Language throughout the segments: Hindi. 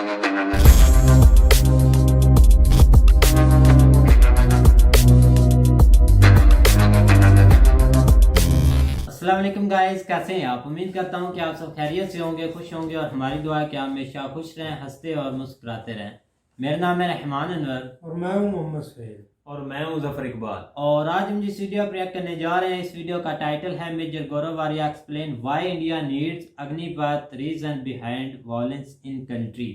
अस्सलाम वालेकुम गाइस, कैसे हैं आप? उम्मीद करता हूं कि आप सब खैरियत से होंगे, खुश होंगे और हमारी दुआ है कि आप हमेशा खुश रहें, हंसते और मुस्कुराते रहें। मेरा नाम है रहमान अनवर और मैं हूं मोहम्मद सैयद और मैं हूं जफर इकबाल। और आज हम जिस वीडियो पर रिएक्ट करने जा रहे हैं, इस वीडियो का टाइटल है major Gaurav Arya explain why India needs Agnipath reason behind violence in country.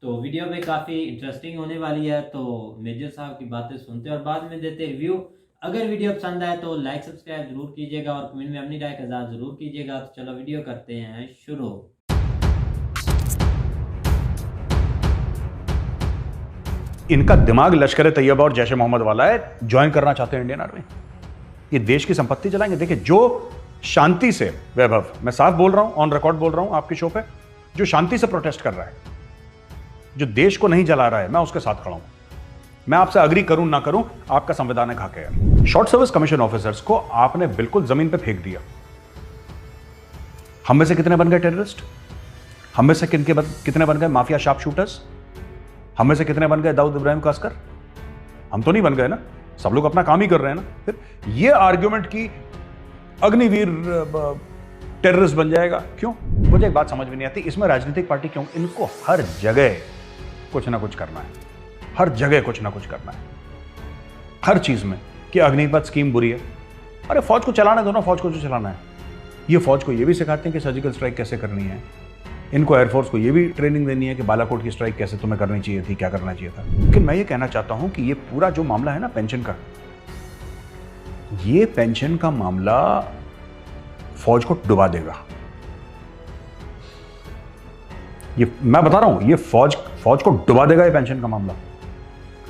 तो वीडियो पे काफ़ी इंटरेस्टिंग होने वाली है, तो मेजर साहब की बातें सुनते और बाद में देते रिव्यू। अगर वीडियो पसंद आए तो लाइक सब्सक्राइब जरूर कीजिएगा और कमेंट में अपनी राय का इज़हार जरूर कीजिएगा। तो चलो वीडियो करते हैं शुरू। इनका दिमाग लश्कर तैयबा और जैश मोहम्मद वाला है, ज्वाइन करना चाहते हैं इंडियन आर्मी। ये देश की संपत्ति चलाएंगे। देखिए, जो शांति से, वैभव, मैं साफ बोल रहा हूं, ऑन रिकॉर्ड बोल रहा हूं आपके शो पे, जो शांति से प्रोटेस्ट कर रहा है, जो देश को नहीं जला रहा है, मैं उसके साथ खड़ा हूं। मैं आपसे अग्री करूं ना करूं, आपका संविधान है खाके है। शॉर्ट सर्विस कमीशन ऑफिसर्स को आपने बिल्कुल जमीन पे फेंक दिया। हम में से कितने बन गए टेररिस्ट? हम में से कितने बन गए माफिया शार्प शूटर्स? हम में से कितने बन गए दाऊद इब्राहिम कास्कर? हम तो नहीं बन गए ना। सब लोग अपना काम ही कर रहे हैं ना। फिर ये आर्ग्यूमेंट की अग्निवीर टेररिस्ट बन जाएगा, क्यों? मुझे एक बात समझ में नहीं आती, इसमें राजनीतिक पार्टी क्यों? इनको हर जगह कुछ ना कुछ करना है, हर जगह कुछ ना कुछ करना है, हर चीज में कि अग्निपथ स्कीम बुरी है। अरे फौज को चलाने दो ना, फौज को जो चलाना है। ये फौज को ये भी सिखाते हैं कि सर्जिकल स्ट्राइक कैसे करनी है। इनको एयरफोर्स को ये भी ट्रेनिंग देनी है कि बालाकोट की स्ट्राइक कैसे तुम्हें करनी चाहिए थी, क्या करना चाहिए था। लेकिन मैं ये कहना चाहता हूं कि ये पूरा जो मामला है ना पेंशन का, ये पेंशन का मामला फौज को डुबा देगा। ये मैं बता रहा हूं, ये फौज को डुबा देगा ये पेंशन का मामला।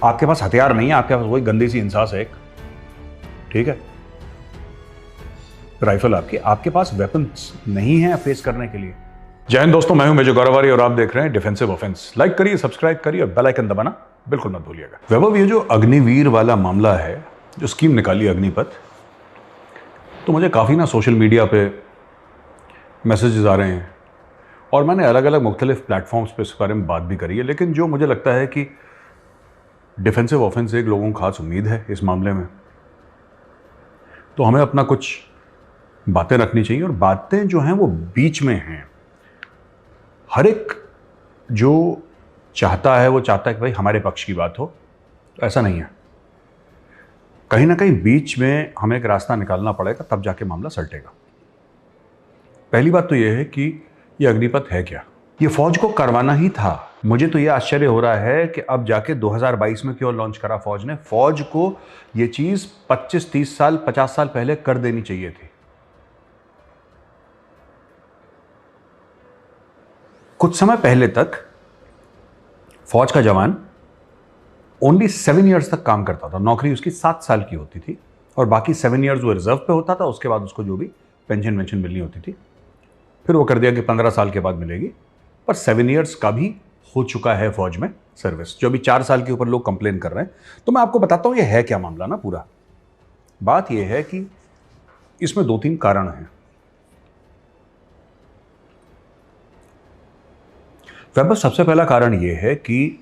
आपके पास हथियार नहीं है, आपके पास वही गंदी सी इंसास है एक, ठीक है, राइफल आपके पास वेपन्स नहीं है फेस करने के लिए। जय हिंद दोस्तों, मैं हूं मेजर गौरव आर्या और आप देख रहे हैं डिफेंसिव ऑफेंस। लाइक करिए, सब्सक्राइब करिए और बेल आइकन दबाना बिल्कुल मत भूलिएगा। वैभव, ये जो अग्निवीर वाला मामला है, जो स्कीम निकाली अग्निपथ, तो मुझे काफ़ी ना सोशल मीडिया पे मैसेजेस आ रहे हैं और मैंने अलग अलग मुख्तलिफ प्लेटफॉर्म्स पे इस बारे में बात भी करी है। लेकिन जो मुझे लगता है कि डिफेंसिव ऑफेंस एक लोगों को खास उम्मीद है इस मामले में, तो हमें अपना कुछ बातें रखनी चाहिए और बातें जो हैं वो बीच में हैं। हर एक जो चाहता है वो चाहता है कि भाई हमारे पक्ष की बात हो, तो ऐसा नहीं है। कहीं ना कहीं बीच में हमें एक रास्ता निकालना पड़ेगा, तब जाके मामला सलटेगा। पहली बात तो यह है कि ये अग्निपथ है क्या? ये फौज को करवाना ही था। मुझे तो ये आश्चर्य हो रहा है कि अब जाके 2022 में क्यों लॉन्च करा फौज ने। फौज को ये चीज 25, 30 साल, 50 साल पहले कर देनी चाहिए थी। कुछ समय पहले तक फौज का जवान ओनली 7 ईयर्स तक काम करता था। नौकरी उसकी 7 साल की होती थी और बाकी 7 ईयर्स वो रिजर्व पे होता था। उसके बाद उसको जो भी पेंशन वेंशन मिलनी होती थी, फिर वो कर दिया कि 15 साल के बाद मिलेगी। पर 7 ईयर्स का भी हो चुका है फौज में सर्विस, जो अभी 4 साल के ऊपर लोग कंप्लेन कर रहे हैं। तो मैं आपको बताता हूं ये है क्या मामला ना। पूरा बात यह है कि इसमें 2-3 कारण हैं। वैभव, सबसे पहला कारण यह है कि,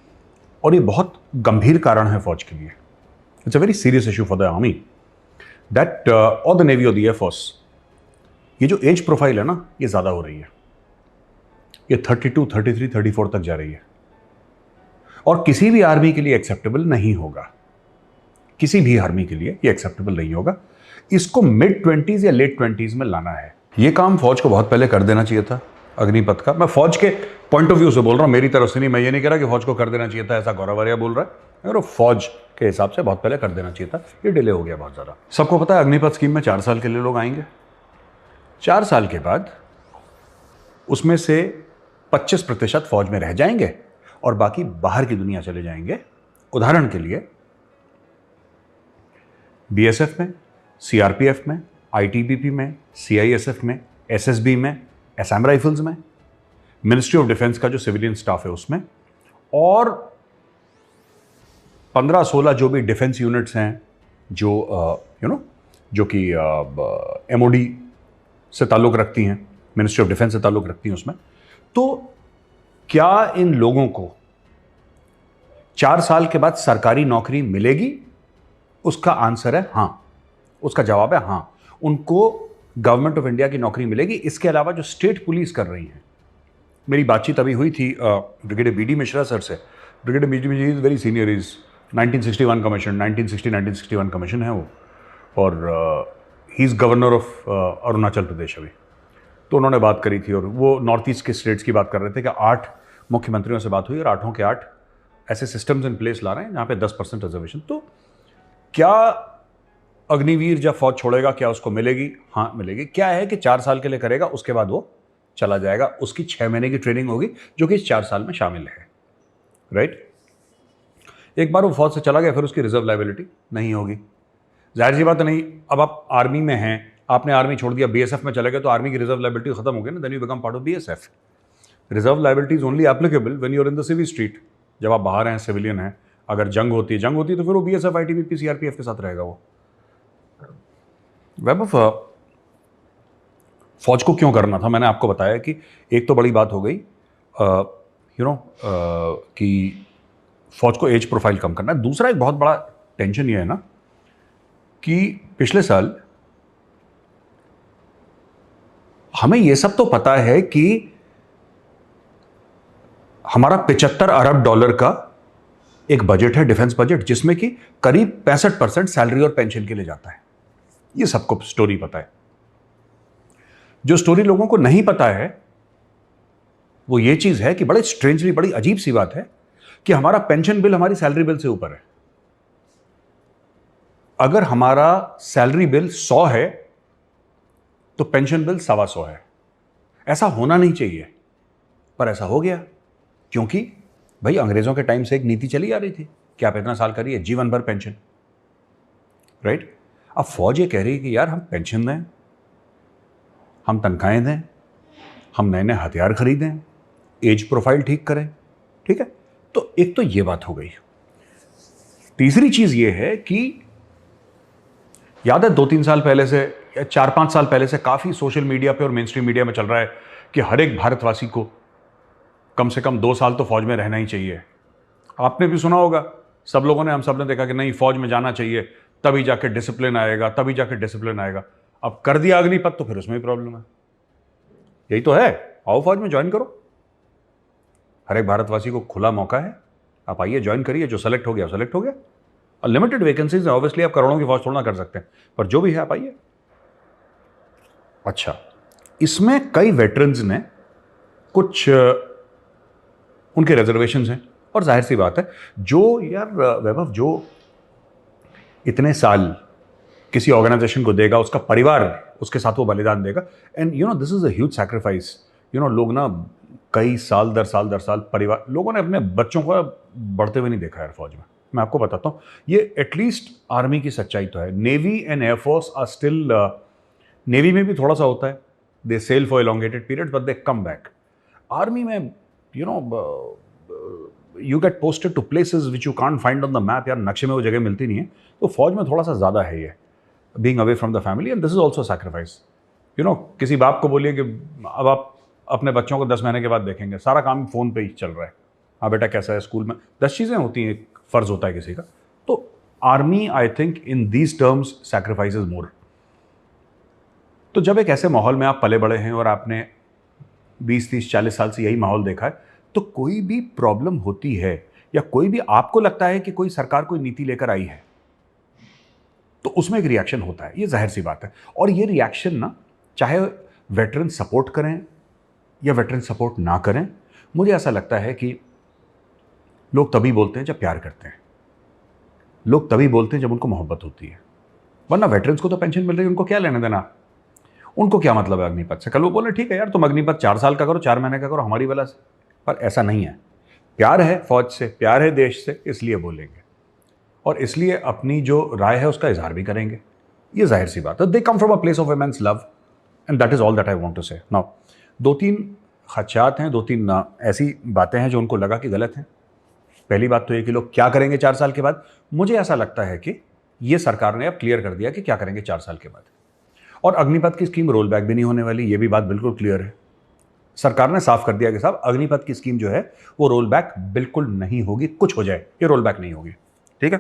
और ये बहुत गंभीर कारण है फौज के लिए, it's a very serious issue for the army that और द नेवी और द एयरफोर्स, ये जो एज प्रोफाइल है ना, ये ज़्यादा हो रही है। ये 32, 33, 34 तक जा रही है और किसी भी आर्मी के लिए एक्सेप्टेबल नहीं होगा। किसी भी आर्मी के लिए ये एक्सेप्टेबल नहीं होगा। इसको मिड 20s या लेट 20s में लाना है। ये काम फौज को बहुत पहले कर देना चाहिए था अग्निपथ का। मैं फौज के पॉइंट ऑफ व्यू से बोल रहा हूँ, मेरी तरफ से नहीं। मैं ये नहीं कह रहा कि फौज को कर देना चाहिए था, ऐसा गौरव आर्या बोल रहा है, और फौज के हिसाब से बहुत पहले कर देना चाहिए था। ये डिले हो गया बहुत ज़्यादा। सबको पता है अग्निपथ स्कीम में 4 साल के लिए लोग आएंगे। 4 साल के बाद उसमें से 25% फौज में रह जाएंगे और बाकी बाहर की दुनिया चले जाएंगे। उदाहरण के लिए बीएसएफ में, सीआरपीएफ में, आईटीबीपी में, सीआईएसएफ में, एसएसबी में, असम राइफल्स में, मिनिस्ट्री ऑफ डिफेंस का जो सिविलियन स्टाफ है उसमें, और 15-16 जो भी डिफेंस यूनिट्स हैं जो जो कि एमओडी से ताल्लुक़ रखती हैं, मिनिस्ट्री ऑफ डिफेंस से ताल्लुक़ रखती हैं उसमें। तो क्या इन लोगों को 4 साल के बाद सरकारी नौकरी मिलेगी? उसका आंसर है हां, उसका जवाब है हां, उनको गवर्नमेंट ऑफ इंडिया की नौकरी मिलेगी। इसके अलावा जो स्टेट पुलिस कर रही है, मेरी बातचीत अभी हुई थी brigadier B D Mishra sir से। Brigadier B D Mishra is very senior, is 1961 commission, 1961 commission है वो, और he is governor of Arunachal Pradesh अभी। तो उन्होंने बात करी थी और वो नॉर्थ ईस्ट के स्टेट्स की बात कर रहे थे कि 8 मुख्यमंत्रियों से बात हुई और 8 के 8 ऐसे सिस्टम्स इन प्लेस ला रहे हैं जहाँ पे 10% रिजर्वेशन। तो क्या अग्निवीर जब फौज छोड़ेगा क्या उसको मिलेगी? हाँ मिलेगी। क्या है कि 4 साल के लिए करेगा, उसके बाद वो चला जाएगा, उसकी 6 महीने की ट्रेनिंग होगी जो कि इस 4 साल में शामिल है, राइट। एक बार वो फौज से चला गया फिर उसकी रिजर्व लाइबिलिटी नहीं होगी, जाहिर सी बात नहीं। अब आप आर्मी में हैं, आपने आर्मी छोड़ दिया, बीएसएफ में चले गए, तो आर्मी की रिजर्व लाइबिलिटी खत्म हो गई ना, then you become part of BSF. Reserve liability is only applicable when you are in the civil street, जब आप बाहर हैं, सिविलियन हैं। अगर जंग होती है तो फिर वो बीएसएफ, आईटीबीपी, सीआरपीएफ के साथ रहेगा वो। वेब फौज को क्यों करना था, मैंने आपको बताया कि एक तो बड़ी बात हो गई कि फौज को एज प्रोफाइल कम करना है। दूसरा एक बहुत बड़ा टेंशन ये है ना कि पिछले साल हमें ये सब तो पता है कि हमारा 75 अरब डॉलर का एक बजट है, डिफेंस बजट, जिसमें कि करीब 65% सैलरी और पेंशन के लिए जाता है। ये सबको स्टोरी पता है। जो स्टोरी लोगों को नहीं पता है वो ये चीज है कि बड़े स्ट्रेंजली, बड़ी अजीब सी बात है कि हमारा पेंशन बिल हमारी सैलरी बिल से ऊपर है। अगर हमारा सैलरी बिल 100 है तो पेंशन बिल 125 है। ऐसा होना नहीं चाहिए, पर ऐसा हो गया क्योंकि भाई अंग्रेजों के टाइम से एक नीति चली आ रही थी कि आप इतना साल करिए, जीवन भर पेंशन, राइट। अब फौज ये कह रही है कि यार हम पेंशन दें, हम तनख्वाहें दें, हम नए नए हथियार खरीदें, एज प्रोफाइल ठीक करें, ठीक है। तो एक तो ये बात हो गई। तीसरी चीज ये है कि याद है 2-3 साल पहले से या 4-5 साल पहले से काफी सोशल मीडिया पे और मेन स्ट्रीम मीडिया में चल रहा है कि हर एक भारतवासी को कम से कम 2 साल तो फौज में रहना ही चाहिए। आपने भी सुना होगा, सब लोगों ने, हम सब ने देखा कि नहीं फौज में जाना चाहिए, तभी जाके डिसिप्लिन आएगा, तभी जाके डिसिप्लिन आएगा। अब कर दिया अग्निपथ तो फिर उसमें भी प्रॉब्लम है। यही तो है, आओ फौज में ज्वाइन करो, हर एक भारतवासी को खुला मौका है, आप आइए ज्वाइन करिए, जो सेलेक्ट हो गया सेलेक्ट हो गया। और लिमिटेड वैकेंसीज है, ऑब्वियसली आप करोड़ों की फौज थोड़ा ना कर सकते हैं, पर जो भी है आप आइए। अच्छा, इसमें कई वेटरन्स ने कुछ उनके रिजर्वेशंस हैं, और जाहिर सी बात है जो यार वैभव जो इतने साल किसी ऑर्गेनाइजेशन को देगा, उसका परिवार उसके साथ वो बलिदान देगा, and you know this is a huge sacrifice. You know लोग ना कई साल दर साल परिवार, लोगों ने अपने बच्चों को बढ़ते हुए नहीं देखा यार फौज में। मैं आपको बताता हूँ, ये एटलीस्ट आर्मी की सच्चाई तो है। Navy and air force are still, navy में भी थोड़ा सा होता है, they sail for elongated period but they come back. Army में you know you get posted to places which you can't find on the map, यार नक्शे में वो जगह मिलती नहीं है। तो फौज में थोड़ा सा ज़्यादा है ये, being away from the family, and this is also sacrifice. You know किसी बाप को बोलिए कि अब आप अपने बच्चों को 10 महीने के बाद देखेंगे, सारा काम फ़ोन पे ही चल रहा है, हाँ बेटा कैसा है, स्कूल में 10 चीज़ें होती हैं, एक फ़र्ज़ होता है किसी का। तो army I think in these terms sacrifices more. तो जब एक ऐसे माहौल में आप पले बड़े हैं और आपने 20-30-40 साल से यही माहौल देखा है, तो कोई भी प्रॉब्लम होती है या कोई भी आपको लगता है कि कोई सरकार कोई नीति लेकर आई है, तो उसमें एक रिएक्शन होता है, ये जाहिर सी बात है। और ये रिएक्शन ना, चाहे वेटरन सपोर्ट करें या वेटरन सपोर्ट ना करें, मुझे ऐसा लगता है कि लोग तभी बोलते हैं जब प्यार करते हैं, लोग तभी बोलते हैं जब उनको मोहब्बत होती है। वरना वेटरन्स को तो पेंशन मिल रही है, उनको क्या लेने देना, उनको क्या मतलब है अग्निपथ से। कल वो बोले ठीक है यार तुम अग्निपथ 4 साल का करो, 4 महीने का करो हमारी वजह से, पर ऐसा नहीं है। प्यार है फौज से, प्यार है देश से, इसलिए बोलेंगे और इसलिए अपनी जो राय है उसका इजहार भी करेंगे, ये जाहिर सी बात है। They come from a place of immense love and that is all that I want to say. Now 2-3 खदशात हैं, 2-3 ऐसी बातें हैं जो उनको लगा कि गलत हैं। पहली बात तो ये कि लोग क्या करेंगे 4 साल के बाद। मुझे ऐसा लगता है कि ये सरकार ने अब क्लियर कर दिया कि क्या करेंगे 4 साल के बाद, और अग्निपथ की स्कीम रोल बैक भी नहीं होने वाली, ये भी बात बिल्कुल क्लियर है। सरकार ने साफ कर दिया कि साहब अग्निपथ की स्कीम जो है वो रोल बैक बिल्कुल नहीं होगी, कुछ हो जाए ये रोल बैक नहीं होगी। ठीक है।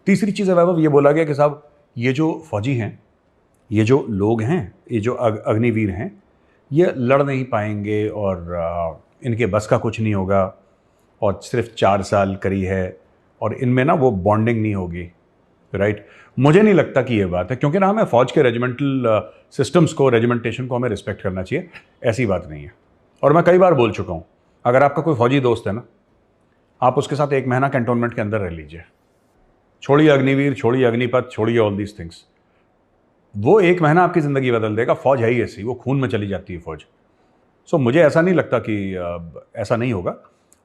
तीसरी चीज है वैभव, ये बोला गया कि साहब ये जो फौजी हैं, ये जो लोग हैं, ये जो अग्निवीर हैं, ये लड़ नहीं पाएंगे और इनके बस का कुछ नहीं होगा और सिर्फ 4 साल करी है और इनमें ना वो बॉन्डिंग नहीं होगी। राइट। मुझे नहीं लगता कि ये बात है, क्योंकि ना हमें फौज के रेजिमेंटल सिस्टम्स को, रेजिमेंटेशन को हमें रिस्पेक्ट करना चाहिए, ऐसी बात नहीं है। और मैं कई बार बोल चुका हूँ, अगर आपका कोई फौजी दोस्त है ना, आप उसके साथ 1 महीना कैंटोनमेंट के अंदर रह लीजिए। छोड़िए अग्निवीर, छोड़िए अग्निपथ, छोड़िए ऑल दीज थिंग्स, वो 1 महीना आपकी ज़िंदगी बदल देगा। फौज है ही ऐसी, वो खून में चली जाती है फौज। सो मुझे ऐसा नहीं लगता कि ऐसा नहीं होगा।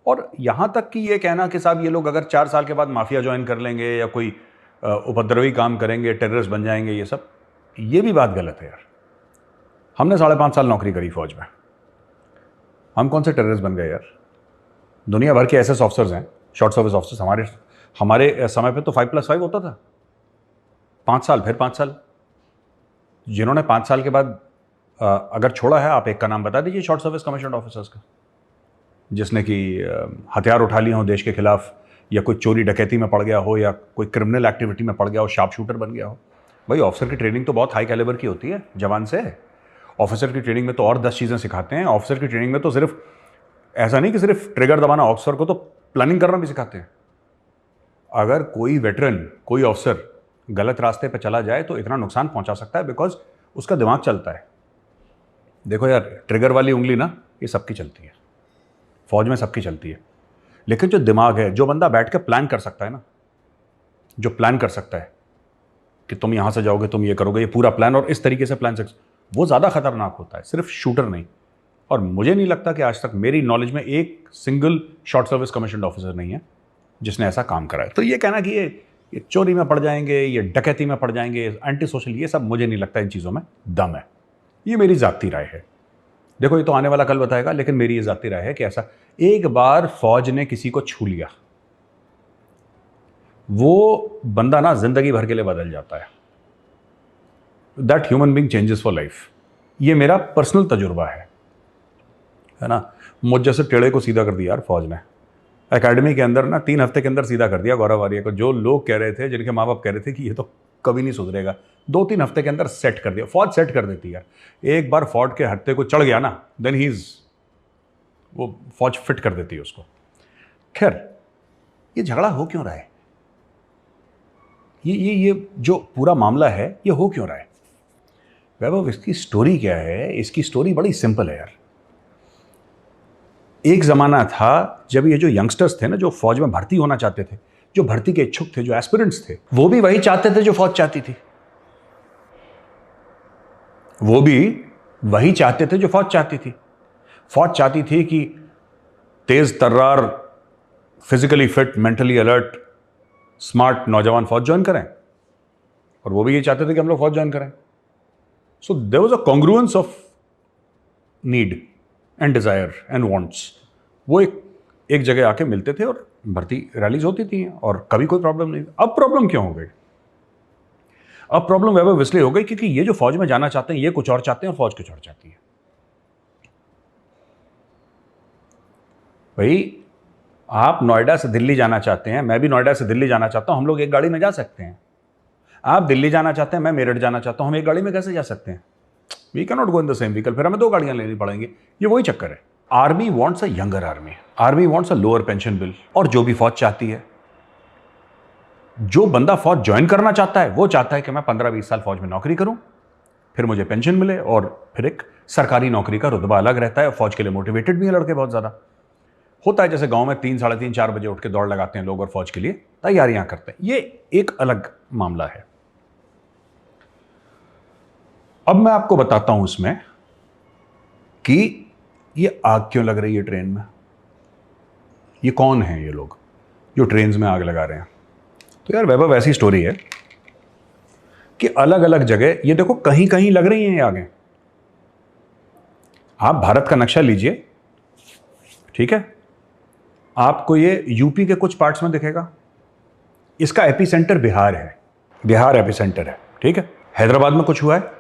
और यहाँ तक कि ये कहना कि साहब ये लोग अगर 4 साल के बाद माफिया ज्वाइन कर लेंगे या कोई उपद्रवी काम करेंगे, टेररिस्ट बन जाएंगे, ये सब, ये भी बात गलत है यार। हमने 5.5 साल नौकरी करी फौज में, हम कौन से टेररिस्ट बन गए यार? दुनिया भर के एसएस ऑफिसर्स हैं, शॉर्ट सर्विस ऑफिसर्स। हमारे समय पे तो 5+5 होता था, 5 साल, फिर 5 साल। जिन्होंने 5 साल के बाद अगर छोड़ा है, आप एक का नाम बता दीजिए शॉर्ट सर्विस कमीशन ऑफिसर्स का, जिसने कि हथियार उठा लिए हों देश के खिलाफ, या कोई चोरी डकैती में पड़ गया हो, या कोई क्रिमिनल एक्टिविटी में पड़ गया हो, शार्प शूटर बन गया हो। भाई ऑफिसर की ट्रेनिंग तो बहुत हाई कैलिबर की होती है जवान से। ऑफिसर की ट्रेनिंग में तो और 10 चीज़ें सिखाते हैं। ऑफिसर की ट्रेनिंग में तो सिर्फ ऐसा नहीं कि सिर्फ ट्रिगर दबाना, ऑफिसर को तो प्लानिंग करना भी सिखाते हैं। अगर कोई वेटरन, कोई ऑफिसर गलत रास्ते पर चला जाए तो इतना नुकसान पहुंचा सकता है, बिकॉज उसका दिमाग चलता है। देखो यार, ट्रिगर वाली उंगली ना, ये सबकी चलती है, फौज में सबकी चलती है, लेकिन जो दिमाग है, जो बंदा बैठ के प्लान कर सकता है ना, जो प्लान कर सकता है कि तुम यहां से जाओगे, तुम ये करोगे, ये पूरा प्लान और इस तरीके से प्लान, वो ज़्यादा खतरनाक होता है, सिर्फ शूटर नहीं। और मुझे नहीं लगता कि आज तक मेरी नॉलेज में एक single short service commission officer नहीं है जिसने ऐसा काम करा है। तो ये कहना कि ये चोरी में पड़ जाएंगे, ये डकैती में पड़ जाएंगे, एंटी सोशल, ये सब मुझे नहीं लगता इन चीज़ों में दम है। ये मेरी ज़ाती राय है। देखो, ये तो आने वाला कल बताएगा, लेकिन मेरी ये ज़ाती राय है कि ऐसा एक बार फौज ने किसी को छू लिया, वो बंदा ना जिंदगी भर के लिए बदल जाता है। That human being changes for life. ये मेरा पर्सनल तजुर्बा है ना। मुझ जैसे टेढ़े को सीधा कर दिया यार फौज ने, एकेडमी के अंदर ना 3 हफ्ते के अंदर सीधा कर दिया गौरव आर्या को। जो लोग कह रहे थे, जिनके माँ बाप कह रहे थे कि ये तो कभी नहीं सुधरेगा, 2-3 हफ्ते के अंदर सेट कर दिया। फौज सेट कर देती है यार। एक बार फौज के हत्थे को चढ़ गया ना, देन वो फौज फिट कर देती है उसको। खैर, ये झगड़ा हो क्यों रहा है? ये जो पूरा मामला है, ये हो क्यों रहा है वैभव? इसकी स्टोरी क्या है? इसकी स्टोरी बड़ी सिंपल है यार। एक ज़माना था जब ये जो यंगस्टर्स थे ना, जो फौज में भर्ती होना चाहते थे, जो भर्ती के इच्छुक थे, जो एस्पिरेंट्स थे, वो भी वही चाहते थे जो फौज चाहती थी। वो भी वही चाहते थे जो फौज चाहती थी। फौज चाहती थी कि तेज तर्रार, physically fit, mentally alert, smart नौजवान फौज ज्वाइन करें, और वो भी ये चाहते थे कि हम लोग फौज ज्वाइन करें। So there was a congruence of need and desire and wants. वो एक जगह आके मिलते थे और भर्ती रैलीज होती थी और कभी कोई प्रॉब्लम नहीं। अब प्रॉब्लम क्यों हो गई? अब प्रॉब्लम वैभव इसलिए हो गई क्योंकि ये जो फौज में जाना चाहते हैं, ये कुछ और चाहते हैं और फौज कुछ और चाहती है। भाई, आप नोएडा से दिल्ली जाना चाहते हैं, मैं भी नोएडा से दिल्ली जाना चाहता हूं, हम लोग एक गाड़ी में जा सकते हैं। आप दिल्ली जाना चाहते हैं, मैं मेरठ जाना चाहता हूं, हम एक गाड़ी में कैसे जा सकते हैं? We can not go in the same vehicle. फिर हमें 2 गाड़ियां लेनी पड़ेंगी। ये वही चक्कर है। Army wants a younger army, army wants a lower pension bill. और जो भी फौज चाहती है, जो बंदा फौज ज्वाइन करना चाहता है, वो चाहता है कि मैं 15-20 साल फौज में नौकरी करूं, फिर मुझे पेंशन मिले और फिर एक सरकारी नौकरी का रुतबा अलग रहता है। फौज के लिए मोटिवेटेड भी है लड़के बहुत ज़्यादा। होता है जैसे गांव में 3, साढ़े 3, 4 बजे उठ के दौड़ लगाते हैं लोग और फौज के लिए तैयारियां करते हैं। ये एक अलग मामला है। अब मैं आपको बताता हूं इसमें कि ये आग क्यों लग रही है ट्रेन में। ये कौन है ये लोग जो ट्रेन में आग लगा रहे हैं? तो यार वैभव, ऐसी स्टोरी है कि अलग अलग जगह, ये देखो, कहीं कहीं लग रही हैं ये आगे। आप भारत का नक्शा लीजिए, ठीक है, आपको ये यूपी के कुछ पार्ट्स में दिखेगा। इसका एपिसेंटर बिहार है, बिहार एपिसेंटर है, ठीक है। हैदराबाद में कुछ हुआ है,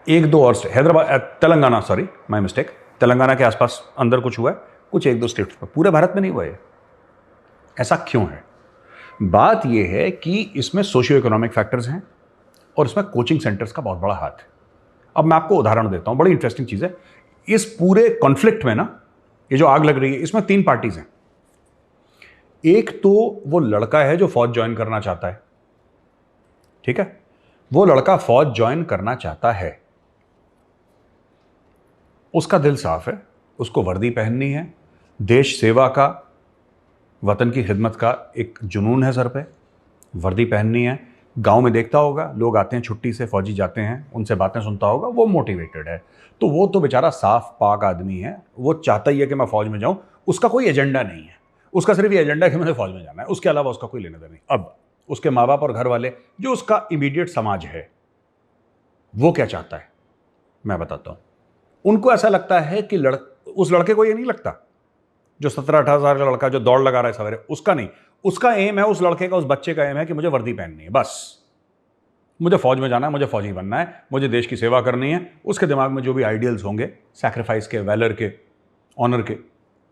एक दो और Hyderabad, Telangana, sorry my mistake, Telangana के आसपास अंदर कुछ हुआ है, कुछ एक दो स्टेट्स पर, पूरे भारत में नहीं हुआ है। ऐसा क्यों है? बात यह है कि इसमें सोशियो इकोनॉमिक फैक्टर्स हैं और इसमें कोचिंग सेंटर्स का बहुत बड़ा हाथ है। अब मैं आपको उदाहरण देता हूं, बड़ी इंटरेस्टिंग चीज है इस पूरे कॉन्फ्लिक्ट में ना। ये जो आग लग रही है इसमें 3 पार्टीज हैं। एक तो वो लड़का है जो फौज ज्वाइन करना चाहता है, ठीक है, वो लड़का फौज ज्वाइन करना चाहता है, उसका दिल साफ है, उसको वर्दी पहननी है, देश सेवा का, वतन की खिदमत का एक जुनून है सर पे, वर्दी पहननी है। गांव में देखता होगा लोग आते हैं छुट्टी से, फौजी जाते हैं, उनसे बातें सुनता होगा, वो मोटिवेटेड है। तो वो तो बेचारा साफ पाक आदमी है, वो चाहता ही है कि मैं फौज में जाऊं, उसका कोई एजेंडा नहीं है, उसका सिर्फ ये एजेंडा है कि मुझे फौज में जाना है, उसके अलावा उसका कोई लेना देना नहीं। अब उसके माँ बाप और घर वाले, जो उसका इमीडिएट समाज है, वो क्या चाहता है मैं बताता हूं। उनको ऐसा लगता है कि उस लड़के को ये नहीं लगता, जो 17-18 साल का लड़का जो दौड़ लगा रहा है सवेरे, उसका नहीं, उसका एम है, उस लड़के का, उस बच्चे का एम है कि मुझे वर्दी पहननी है, बस मुझे फौज में जाना है, मुझे फौजी बनना है, मुझे देश की सेवा करनी है। उसके दिमाग में जो भी आइडियल्स होंगे सैक्रिफाइस के, वैलर के, ऑनर के,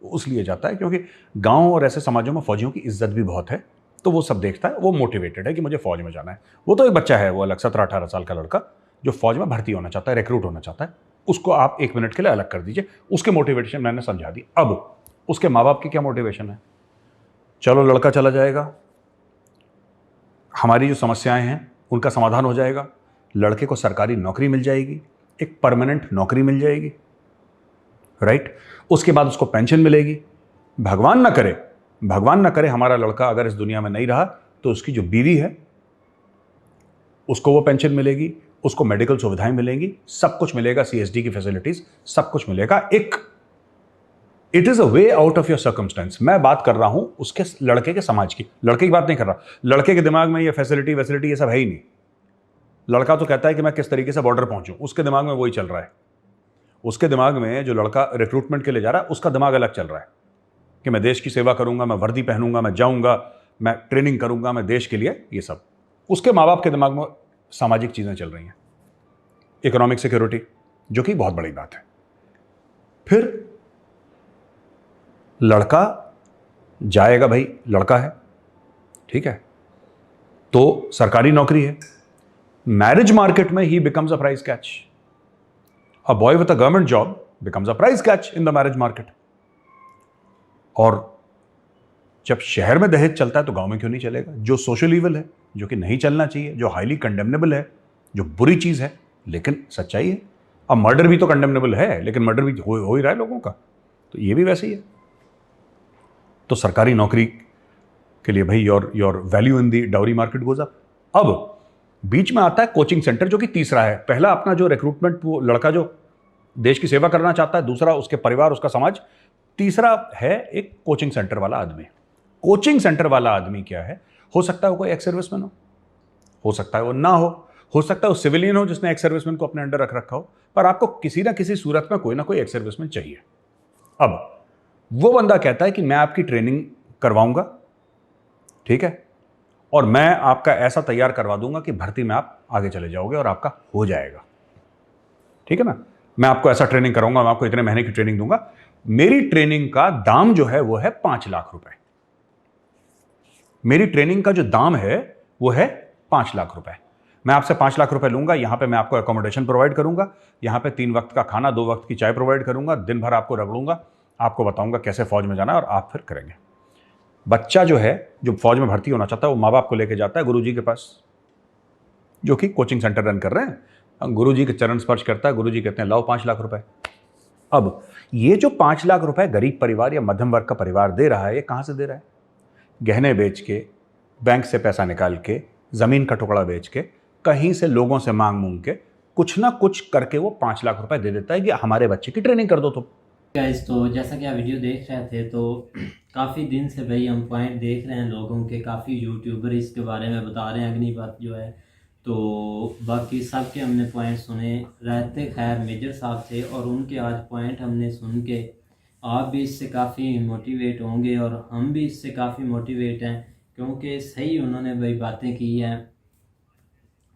उस लिए जाता है, क्योंकि गांव और ऐसे समाजों में फौजियों की इज्जत भी बहुत है, तो वो सब देखता है, वो मोटिवेटेड है कि मुझे फौज में जाना है। वो तो एक बच्चा है, वो अलग 17-18 साल का लड़का जो फौज में भर्ती होना चाहता है, रिक्रूट होना चाहता है, उसको आप 1 मिनट के लिए अलग कर दीजिए। उसके मोटिवेशन मैंने समझा दी। अब उसके माँ बाप की क्या मोटिवेशन है? चलो लड़का चला जाएगा, हमारी जो समस्याएं हैं उनका समाधान हो जाएगा, लड़के को सरकारी नौकरी मिल जाएगी, एक परमानेंट नौकरी मिल जाएगी, राइट, उसके बाद उसको पेंशन मिलेगी। भगवान ना करे, भगवान ना करे हमारा लड़का अगर इस दुनिया में नहीं रहा, तो उसकी जो बीवी है उसको वो पेंशन मिलेगी, उसको मेडिकल सुविधाएं मिलेंगी, सब कुछ मिलेगा, सीएसडी की फैसिलिटीज, सब कुछ मिलेगा। एक it is a way out of your circumstance. मैं बात कर रहा हूं उसके लड़के के समाज की, लड़के की बात नहीं कर रहा। लड़के के दिमाग में ये फैसिलिटी ये सब है ही नहीं। लड़का तो कहता है कि मैं किस तरीके से बॉर्डर पहुंचूं, उसके दिमाग में वही चल रहा है। उसके दिमाग में जो लड़का रिक्रूटमेंट के लिए जा रहा है, उसका दिमाग अलग चल रहा है कि मैं देश की सेवा करूंगा, मैं वर्दी पहनूंगा, मैं जाऊंगा, मैं ट्रेनिंग करूंगा, मैं देश के लिए, ये सब। उसके माँ बाप के दिमाग में सामाजिक चीजें चल रही हैं, इकोनॉमिक सिक्योरिटी, जो कि बहुत बड़ी बात है। फिर लड़का जाएगा, भाई लड़का है, ठीक है, तो सरकारी नौकरी है, मैरिज मार्केट में ही becomes a price catch. A boy with a government job becomes a price catch in the marriage market. और जब शहर में दहेज चलता है तो गांव में क्यों नहीं चलेगा? जो सोशल ईवल है, जो कि नहीं चलना चाहिए, जो हाईली कंडेमनेबल है, जो बुरी चीज है, लेकिन सच्चाई है। अब मर्डर भी तो कंडेमनेबल है, लेकिन मर्डर भी हो ही रहा है लोगों का, तो ये भी वैसे ही है। तो सरकारी नौकरी के लिए भाई your value in the dowry market goes up. अब बीच में आता है कोचिंग सेंटर, जो कि तीसरा है। पहला अपना जो रिक्रूटमेंट, वो लड़का जो देश की सेवा करना चाहता है, दूसरा उसके परिवार, उसका समाज, तीसरा है एक कोचिंग सेंटर वाला आदमी। कोचिंग सेंटर वाला आदमी क्या है? हो सकता है वो कोई एक्स सर्विसमैन हो सकता है वो ना हो सकता है वो सिविलियन हो जिसने एक्स सर्विसमैन को अपने अंडर रख रखा हो, पर आपको किसी ना किसी सूरत में कोई ना कोई एक्स सर्विसमैन चाहिए। अब वो बंदा कहता है कि मैं आपकी ट्रेनिंग करवाऊंगा, ठीक है, और मैं आपका ऐसा तैयार करवा दूंगा कि भर्ती में आप आगे चले जाओगे और आपका हो जाएगा, ठीक है ना। मैं आपको ऐसा ट्रेनिंग कराऊंगा, मैं आपको इतने महीने की ट्रेनिंग दूंगा। मेरी ट्रेनिंग का दाम जो है वो है 5 लाख रुपए। मेरी ट्रेनिंग का जो दाम है वो है 5 लाख रुपए। मैं आपसे 5 लाख रुपए लूंगा, यहां पे मैं आपको अकोमोडेशन प्रोवाइड करूंगा, यहां पे 3 वक्त का खाना, 2 वक्त की चाय प्रोवाइड करूंगा, दिन भर आपको रगड़ूंगा, आपको बताऊंगा कैसे फौज में जाना है और आप फिर करेंगे। बच्चा जो है, जो फौज में भर्ती होना चाहता है, वो माँ बाप को लेकर जाता है गुरुजी के पास, जो कि कोचिंग सेंटर रन कर रहे हैं। गुरुजी के चरण स्पर्श करता है, गुरुजी कहते हैं लाओ 5 लाख रुपए। अब ये जो 5 लाख रुपए गरीब परिवार या मध्यम वर्ग का परिवार दे रहा है, ये कहां से दे रहा है? गहने बेच के, बैंक से पैसा निकाल के, जमीन का टुकड़ा बेच के, कहीं से लोगों से मांग के, कुछ ना कुछ करके वो 5 लाख रुपए दे देता है कि हमारे बच्चे की ट्रेनिंग कर दो। तो गाइस, तो जैसा कि आप वीडियो देख रहे थे, तो काफ़ी दिन से भाई हम पॉइंट देख रहे हैं लोगों के, काफ़ी यूट्यूबर इसके बारे में बता रहे हैं, अग्निपथ जो है, तो बाकी सब के हमने पॉइंट सुने। रहते खैर मेजर साहब थे, और उनके आज पॉइंट हमने सुन के आप भी इससे काफ़ी मोटिवेट होंगे और हम भी इससे काफ़ी मोटिवेट हैं, क्योंकि सही उन्होंने भाई बातें की हैं,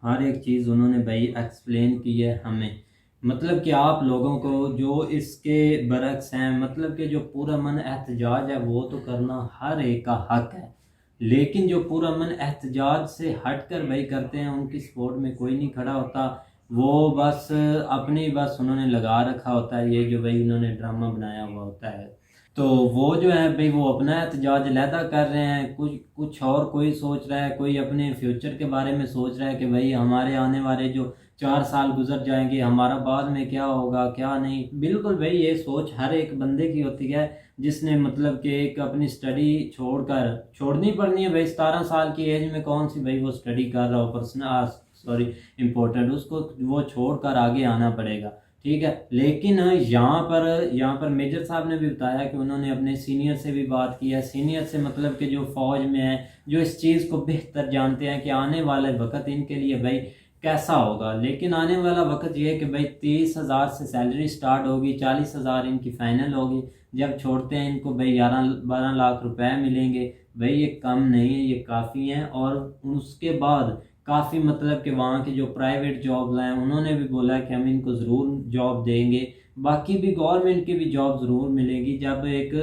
हर एक चीज़ उन्होंने भाई एक्सप्लेन की है हमें। मतलब कि आप लोगों को जो इसके बरक्स हैं, मतलब कि जो पूरा मन एहतजाज है वो तो करना हर एक का हक है, लेकिन जो पूरा मन एहतजाज से हट कर भाई करते हैं उनकी सपोर्ट में कोई नहीं खड़ा होता। वो बस अपनी बस उन्होंने लगा रखा होता है, ये जो भाई उन्होंने ड्रामा बनाया हुआ होता है। तो वो जो है भाई वो अपना एहतजाज लहदा कर रहे हैं, कुछ कुछ और कोई सोच रहा है, कोई अपने फ्यूचर के बारे में सोच रहा है कि भाई हमारे आने वाले जो 4 साल गुजर जाएंगे, हमारा बाद में क्या होगा क्या नहीं। बिल्कुल भाई ये सोच हर एक बंदे की होती है जिसने मतलब कि एक अपनी स्टडी छोड़नी पड़नी है भाई। 17 साल की एज में कौन सी भाई वो स्टडी कर रहा हो पर्सनल, सॉरी, इम्पोर्टेंट, उसको वो छोड़कर आगे आना पड़ेगा, ठीक है। लेकिन यहाँ पर मेजर साहब ने भी बताया कि उन्होंने अपने सीनियर से भी बात की है, सीनियर से मतलब कि जो फौज में है, जो इस चीज़ को बेहतर जानते हैं कि आने वाले वक्त इनके लिए भाई कैसा होगा। लेकिन आने वाला वक्त ये है कि भाई 30,000 से सैलरी स्टार्ट होगी, 40,000 इनकी फाइनल होगी, जब छोड़ते हैं इनको भाई 11-12 लाख रुपए मिलेंगे। भाई ये कम नहीं है, ये काफ़ी हैं। और उसके बाद काफ़ी मतलब कि वहाँ के जो प्राइवेट जॉब्स हैं उन्होंने भी बोला कि हम इनको ज़रूर जॉब देंगे, बाकी भी गवर्नमेंट की भी जॉब ज़रूर मिलेगी जब एक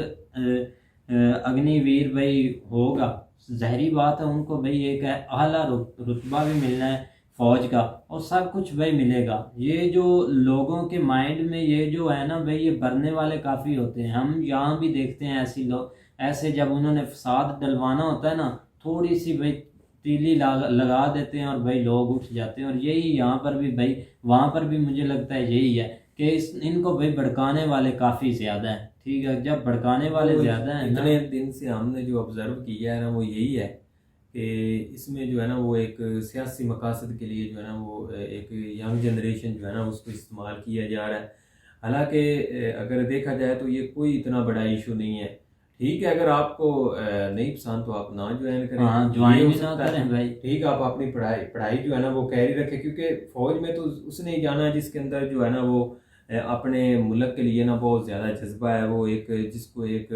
अग्निवीर भाई होगा। ज़ाहिरी बात है उनको भाई एक आला रुतबा भी मिलना है फौज का, और सब कुछ भाई मिलेगा। ये जो लोगों के माइंड में ये जो है ना भाई, ये भरने वाले काफ़ी होते हैं। हम यहाँ भी देखते हैं ऐसी लोग, ऐसे जब उन्होंने फसाद डलवाना होता है ना, थोड़ी सी भाई तीली लगा देते हैं और भाई लोग उठ जाते हैं। और यही यहाँ पर भी भाई, वहाँ पर भी मुझे लगता है यही है कि इनको भाई भड़काने वाले काफ़ी ज़्यादा हैं, ठीक है। जब भड़काने वाले ज़्यादा हैं ना, इतने दिन से हमने जो ऑब्जर्व किया है ना वो यही है कि इसमें जो है ना वो एक सियासी मकासद के लिए जो है ना वो एक यंग जनरेशन जो है ना उसको इस्तेमाल किया जा रहा है। हालांकि अगर देखा जाए तो ये कोई इतना बड़ा इशू नहीं है। ठीक है, अगर आपको नहीं पसंद तो आप ना ज्वाइन करें, हाँ ये ज्वाइन हो भी ना सकता है। करें भाई। ठीक है, आप अपनी पढ़ाई पढ़ाई जो है ना वो कैरी रखें, क्योंकि फौज में तो उसने ही जाना है जिसके अंदर जो है ना वो अपने मुल्क के लिए ना बहुत ज़्यादा जज्बा है। वो एक जिसको एक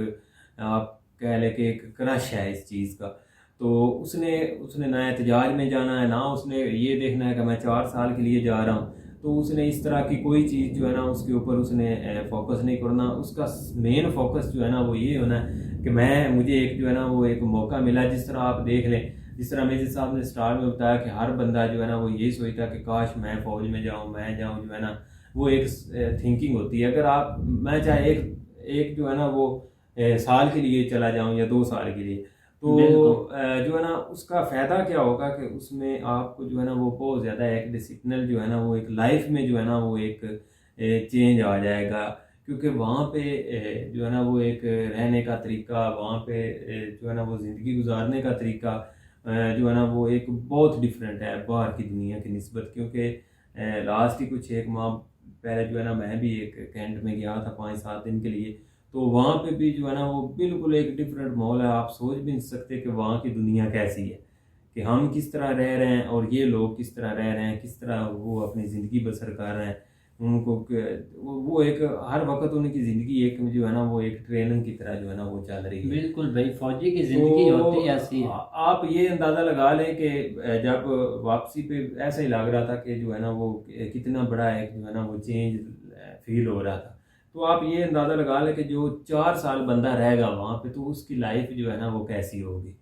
आप कह लें कि एक क्रश है इस चीज़ का। तो उसने उसने ना एहतजाज में जाना है, ना उसने ये देखना है कि मैं 4 साल के लिए जा रहा हूँ। तो उसने इस तरह की कोई चीज़ जो है ना उसके ऊपर उसने फोकस नहीं करना। उसका मेन फोकस जो है ना वो ये होना है कि मुझे एक जो है ना वो एक मौका मिला। जिस तरह आप देख लें, जिस तरह मेजर साहब ने स्टार्ट में बताया कि हर बंदा जो है ना वो यही सोचता है कि काश मैं फ़ौज में जाऊँ, मैं जाऊँ, जो है ना वो एक थिंकिंग होती है। अगर आप मैं चाहे एक एक जो है ना वो साल के लिए चला जाऊँ या 2 साल के लिए, तो जो है ना उसका फ़ायदा क्या होगा कि उसमें आपको जो है ना वो बहुत ज़्यादा एक डिसिप्लिन जो है ना वो एक लाइफ में जो है ना वो एक चेंज आ जाएगा। क्योंकि वहाँ पे जो है ना वो एक रहने का तरीका, वहाँ पे जो है ना वो ज़िंदगी गुजारने का तरीका जो है ना वो एक बहुत डिफरेंट है बाहर की दुनिया की निस्बत। क्योंकि लास्ट ही कुछ 1 माह पहले जो है ना मैं भी एक कैंट में गया था 5-7 दिन के लिए। तो वहाँ पे भी जो है ना वो बिल्कुल एक डिफरेंट माहौल है। आप सोच भी नहीं सकते कि वहाँ की दुनिया कैसी है, कि हम किस तरह रह रहे हैं और ये लोग किस तरह रह रहे हैं, किस तरह वो अपनी ज़िंदगी बसर कर रहे हैं। उनको वो एक हर वक्त उनकी ज़िंदगी एक जो है ना वो एक ट्रेनिंग की तरह जो है ना वो चल रही है। बिल्कुल भाई, फौजी की जिंदगी होती है ऐसी है। आप ये अंदाज़ा लगा लें कि जब वापसी पे ऐसा ही लग रहा था कि जो है ना वो कितना बड़ा एक जो है ना वो चेंज फील हो रहा था। तो आप ये अंदाज़ा लगा लें कि जो 4 साल बंदा रहेगा वहाँ पे, तो उसकी लाइफ जो है ना वो कैसी होगी।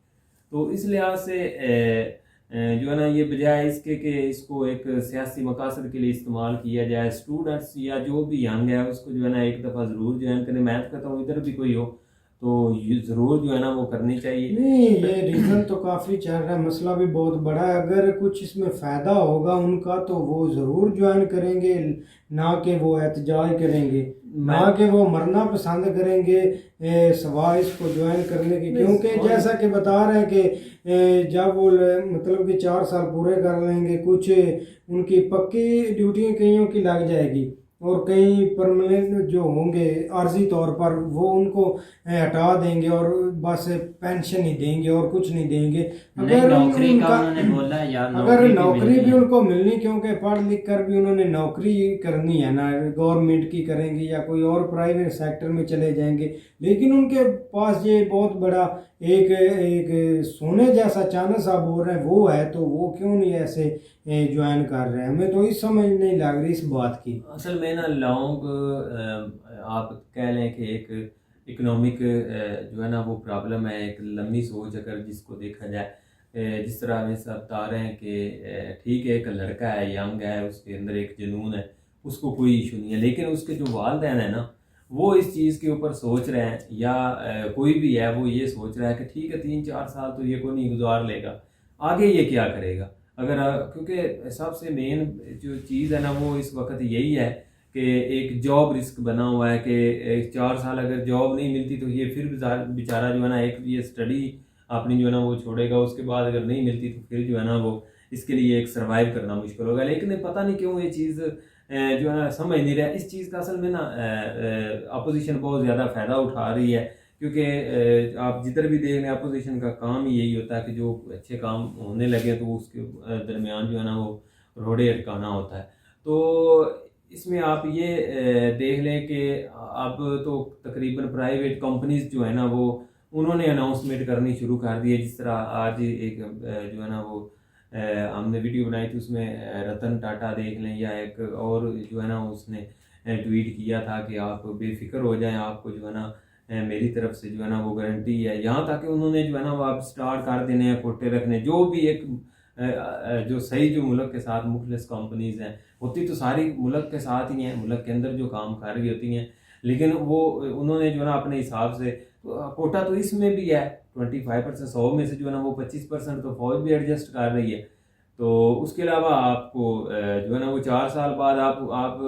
तो इस लिहाज से जो है ना ये बजाय इसके कि इसको एक सियासी मकासद के लिए इस्तेमाल किया जाए, स्टूडेंट्स या जो भी यंग है उसको जो है ना एक दफ़ा ज़रूर ज्वाइन करें। मैं तो कहता हूँ इधर भी कोई हो तो ये ज़रूर जो है ना वो करनी चाहिए। नहीं, ये रीज़न तो काफ़ी चल रहा है, मसला भी बहुत बड़ा है। अगर कुछ इसमें फ़ायदा होगा उनका तो वो ज़रूर ज्वाइन करेंगे, ना कि वो एहतजाज करेंगे, ना कि वो मरना पसंद करेंगे सवाए इसको ज्वाइन करने की। क्योंकि जैसा कि बता रहे हैं कि जब वो मतलब कि 4 साल पूरे कर लेंगे, कुछ उनकी पक्की ड्यूटियाँ कईयों की लग जाएगी और कई परमानेंट जो होंगे आर्जी तौर पर वो उनको हटा देंगे और बस पेंशन ही देंगे और कुछ नहीं देंगे। अगर नौकरी का उन्होंने बोला है यार, अगर नौकरी भी उनको मिलनी, क्योंकि पढ़ लिख कर भी उन्होंने नौकरी करनी है ना, गवर्नमेंट की करेंगे या कोई और प्राइवेट सेक्टर में चले जाएंगे। लेकिन उनके पास ये बहुत बड़ा एक एक सोने जैसा चांस आप बोल रहे हैं वो है, तो वो क्यों नहीं ऐसे ज्वाइन कर रहे हैं। हमें तो इस समझ नहीं लग रही इस बात की। असल में ना लॉन्ग आप कह लें कि एक इकोनॉमिक जो है ना वो प्रॉब्लम है, एक लंबी सोच अगर जिसको देखा जाए, जिस तरह हमें सब बता रहे हैं कि ठीक है एक लड़का है, यंग है, उसके अंदर एक जुनून है, उसको कोई इशू नहीं है, लेकिन उसके जो वालिदैन है ना वो इस चीज़ के ऊपर सोच रहे हैं, या कोई भी है वो ये सोच रहा है कि ठीक है 3-4 साल तो ये कोई नहीं गुजार लेगा, आगे ये क्या करेगा। अगर क्योंकि सबसे मेन जो चीज़ है ना वो इस वक्त यही है कि एक जॉब रिस्क बना हुआ है कि 4 साल अगर जॉब नहीं मिलती तो ये फिर बेचारा जो है ना एक ये स्टडी अपनी जो है ना वो छोड़ेगा, उसके बाद अगर नहीं मिलती तो फिर जो है ना वो इसके लिए एक सर्वाइव करना मुश्किल होगा। लेकिन पता नहीं क्यों ये चीज़ जो है ना समझ नहीं रहा इस चीज़ का। असल में ना अपोजिशन बहुत ज़्यादा फ़ायदा उठा रही है, क्योंकि आप जिधर भी देख लें अपोजिशन का काम ही यही होता है कि जो अच्छे काम होने लगे तो उसके दरमियान जो है ना वो रोड़े अटकाना होता है। तो इसमें आप ये देख लें कि अब तो तकरीबन प्राइवेट कंपनीज जो है ना वो उन्होंने अनाउंसमेंट करनी शुरू कर दी है। जिस तरह आज एक जो है ना वो हमने वीडियो बनाई थी, उसमें रतन टाटा देख लें, या एक और जो है ना उसने ट्वीट किया था कि आप बेफिक्र हो जाएं, आपको जो है ना मेरी तरफ से जो है ना वो गारंटी है। यहाँ तक कि उन्होंने जो है ना वो आप स्टार्ट कर देने हैं कोटे रखने, जो भी एक जो सही जो मुल्क के साथ मुखलिस कंपनीज हैं, होती तो सारी मुल्क के साथ ही हैं, मुल्क के अंदर जो काम कर रही होती हैं, लेकिन वो उन्होंने जो है ना अपने हिसाब से कोटा तो इसमें भी है 25%, 100 में से जो है ना वो 25% तो फौज भी एडजस्ट कर रही है। तो उसके अलावा आपको जो है ना वो 4 साल बाद आप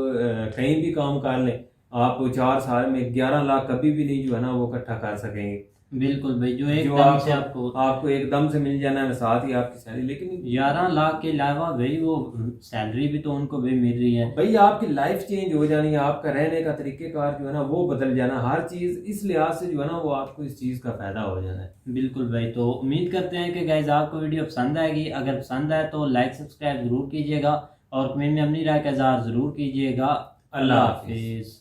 कहीं भी काम कर लें, आप 4 साल में 11 लाख कभी भी नहीं जो है ना वो इकट्ठा कर सकेंगे। बिल्कुल भाई, जो जो एकदम से आपको एकदम से मिल जाना है, साथ ही आपकी सैलरी। लेकिन 11 लाख के अलावा भाई वो सैलरी भी तो उनको भी मिल रही है भाई, आपकी लाइफ चेंज हो जानी है, आपका रहने का तरीकेकार जो है ना वो बदल जाना, हर चीज़ इस लिहाज से जो है ना वो आपको इस चीज़ का फायदा हो जाना है। बिल्कुल भाई। तो उम्मीद करते हैं कि गाइज आपको वीडियो पसंद आएगी। अगर पसंद आए तो लाइक सब्सक्राइब जरूर कीजिएगा और कमेंट में अपनी राय का इज़हार जरूर कीजिएगा। अल्लाह हाफिज़।